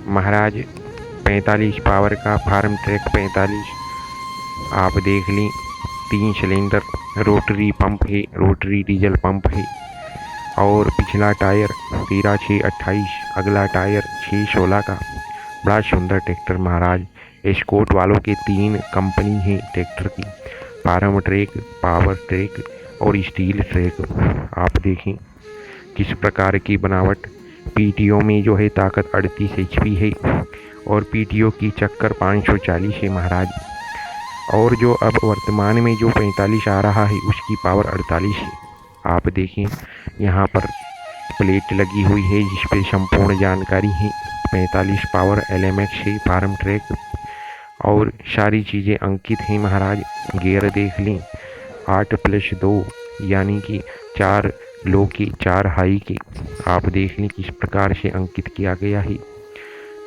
महाराज 45 power का farm track 45 आप देख ली। 3 सिलेंडर रोटरी पंप है, रोटरी डीजल पंप है। और पिछला टायर 13/6/28, अगला टायर 6/16 का। बड़ा सुंदर ट्रैक्टर महाराज। एस्कॉर्ट वालों के 3 कंपनी है ट्रैक्टर की, फार्म ट्रैक, पावर ट्रैक और स्टील ट्रैक। आप देखें किस प्रकार की बनावट। पीटीओ में जो है ताकत 38 HP है और पीटीओ की चक्कर 540 है महाराज। और जो अब वर्तमान में जो 45 आ रहा है उसकी पावर 48 है। आप देखें यहाँ पर प्लेट लगी हुई है जिस पे संपूर्ण जानकारी है। 45 पावर LMX है फार्म ट्रैक और सारी चीज़ें अंकित हैं महाराज। गियर देख लें 8+2 यानी कि 4 लो के 4 हाई के। आप देख लें किस प्रकार से अंकित किया गया है।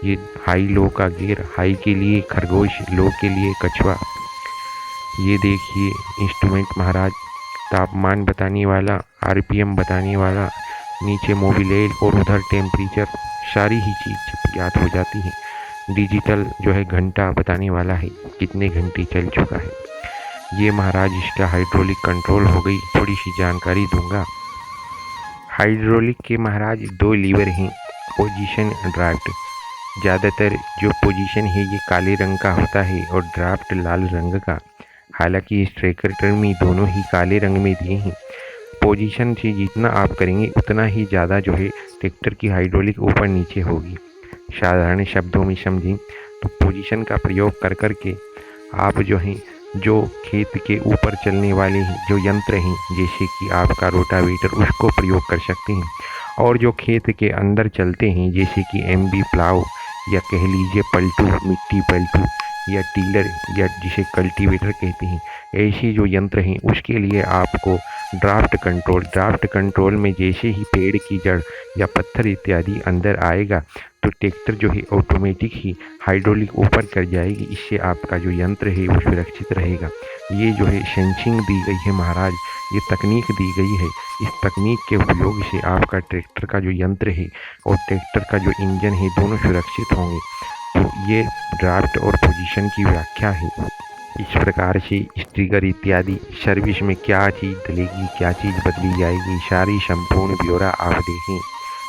ये हाई लो का गियर, हाई के लिए खरगोश, लो के लिए कछुआ। ये देखिए इंस्ट्रूमेंट महाराज, तापमान बताने वाला, RPM बताने वाला, नीचे मोबिल और उधर टेम्परेचर, सारी ही चीज़ ज्ञात हो जाती है। डिजिटल जो है घंटा बताने वाला है कितने घंटे चल चुका है। ये महाराज इसका हाइड्रोलिक कंट्रोल हो गई। थोड़ी सी जानकारी दूंगा। हाइड्रोलिक के महाराज 2 लीवर हैं, पोजीशन ड्राफ्ट। ज़्यादातर जो पोजीशन है ये काले रंग का होता है और ड्राफ्ट लाल रंग का। हालांकि इस ट्रैक्टर में दोनों ही काले रंग में दिए हैं। पोजीशन से जितना आप करेंगे उतना ही ज़्यादा जो है ट्रैक्टर की हाइड्रोलिक ऊपर नीचे होगी। साधारण शब्दों में समझें तो पोजीशन का प्रयोग कर कर के आप जो हैं जो खेत के ऊपर चलने वाले हैं जो यंत्र हैं, जैसे कि आपका रोटावेटर, उसको प्रयोग कर सकते हैं। और जो खेत के अंदर चलते हैं जैसे कि MB प्लाव या कह लीजिए पलटू, मिट्टी पलटू या टीलर या जिसे कल्टीवेटर कहते हैं, ऐसे जो यंत्र हैं उसके लिए आपको ड्राफ्ट कंट्रोल में जैसे ही पेड़ की जड़ या पत्थर इत्यादि अंदर आएगा तो ट्रैक्टर जो है ऑटोमेटिक ही हाइड्रोलिक ऊपर कर जाएगी। इससे आपका जो यंत्र है वो सुरक्षित रहेगा। ये जो है सेंसिंग दी गई है महाराज, ये तकनीक दी गई है। इस तकनीक के उपयोग से आपका ट्रैक्टर का जो यंत्र है और ट्रैक्टर का जो इंजन है दोनों सुरक्षित होंगे। तो ये ड्राफ्ट और पोजीशन की व्याख्या है। इस प्रकार से स्ट्रिगर इत्यादि सर्विस में क्या चीज़ डलेगी, क्या चीज़ बदली जाएगी, सारी संपूर्ण ब्यौरा आप देखें।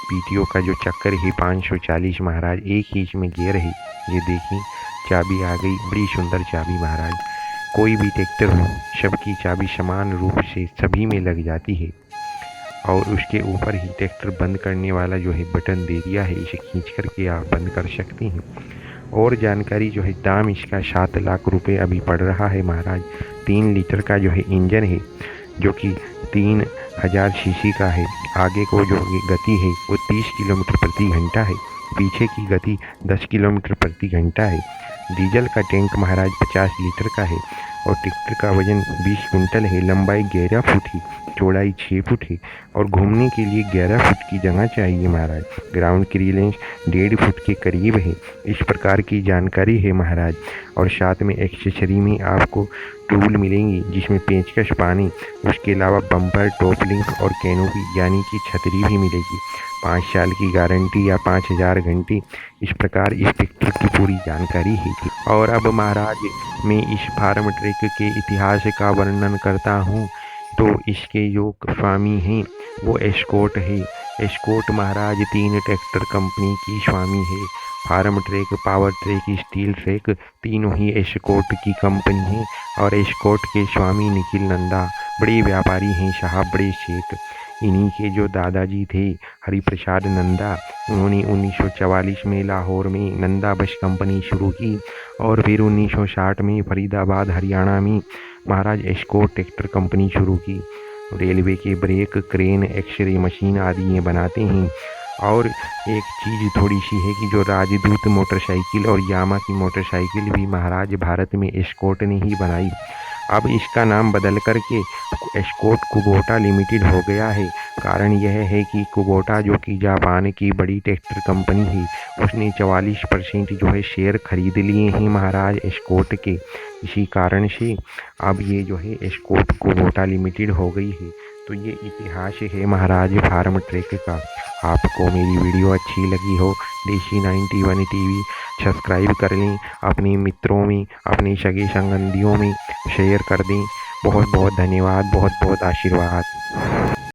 पीटीओ का जो चक्कर है 540 महाराज। एक ही इसमें गियर है। ये देखें चाबी आ गई, बड़ी सुंदर चाबी महाराज। कोई भी ट्रैक्टर हो सबकी चाबी समान रूप से सभी में लग जाती है। और उसके ऊपर ही ट्रैक्टर बंद करने वाला जो है बटन दे दिया है, इसे खींच करके आप बंद कर सकते हैं। और जानकारी जो है, दाम इसका 7 लाख रुपए अभी पड़ रहा है महाराज। 3 लीटर का जो है इंजन है जो कि 3000 सीसी का है। आगे को जो गति है वो 30 किलोमीटर प्रति घंटा है, पीछे की गति 10 किलोमीटर प्रति घंटा है। डीजल का टैंक महाराज 50 लीटर का है और ट्रैक्टर का वजन 20 कुंटल है। लंबाई 11 फुट है, चौड़ाई 6 फुट है और घूमने के लिए 11 फुट की जगह चाहिए महाराज। ग्राउंड क्लियरेंस 1.5 फुट के करीब है। इस प्रकार की जानकारी है महाराज। और साथ में एक्सेसरी में आपको टूल मिलेंगी जिसमें पेंचकस, पानी, उसके अलावा बम्पर, टॉप लिंक और कैनोपी यानी कि छतरी भी मिलेगी। 5 साल की गारंटी या 5000 घंटे। इस प्रकार इस ट्रैक्टर की पूरी जानकारी है। और अब महाराज मैं इस फार्म ट्रैक के इतिहास का वर्णन करता हूँ। तो इसके जो स्वामी हैं वो एस्कॉर्ट है। एस्कॉर्ट महाराज 3 ट्रैक्टर कंपनी की स्वामी है। Farm track, power track, steel track, तीनों ही एस्कॉर्ट की कंपनी है। और एस्कॉर्ट के स्वामी निखिल नंदा बड़े व्यापारी हैं साहब, बड़े सेठ। इन्हीं के जो दादाजी थे हरिप्रसाद नंदा, उन्होंने 1944 में लाहौर में नंदा बस कंपनी शुरू की और फिर 1960 में फरीदाबाद हरियाणा में महाराज एस्कॉर्ट ट्रैक्टर कंपनी शुरू की। रेलवे के ब्रेक, क्रेन, एक्सरे मशीन आदि ये बनाते हैं। और एक चीज़ थोड़ी सी है कि जो राजदूत मोटरसाइकिल और यामा की मोटरसाइकिल भी महाराज भारत में एस्कॉर्ट ने ही बनाई। अब इसका नाम बदल करके एस्कॉर्ट कुबोटा लिमिटेड हो गया है। कारण यह है कि कुबोटा जो कि जापान की बड़ी ट्रैक्टर कंपनी है, उसने 44% जो है शेयर खरीद लिए हैं महाराज एस्कॉर्ट के। इसी कारण से अब ये जो है एस्कॉर्ट कुबोटा लिमिटेड हो गई है। तो ये इतिहास है महाराज फार्म ट्रैक का। आपको मेरी वीडियो अच्छी लगी हो, देशी 91 टीवी सब्सक्राइब कर लें, अपने मित्रों में, अपने सगे संबंधियों में शेयर कर दें। बहुत बहुत धन्यवाद, बहुत बहुत आशीर्वाद।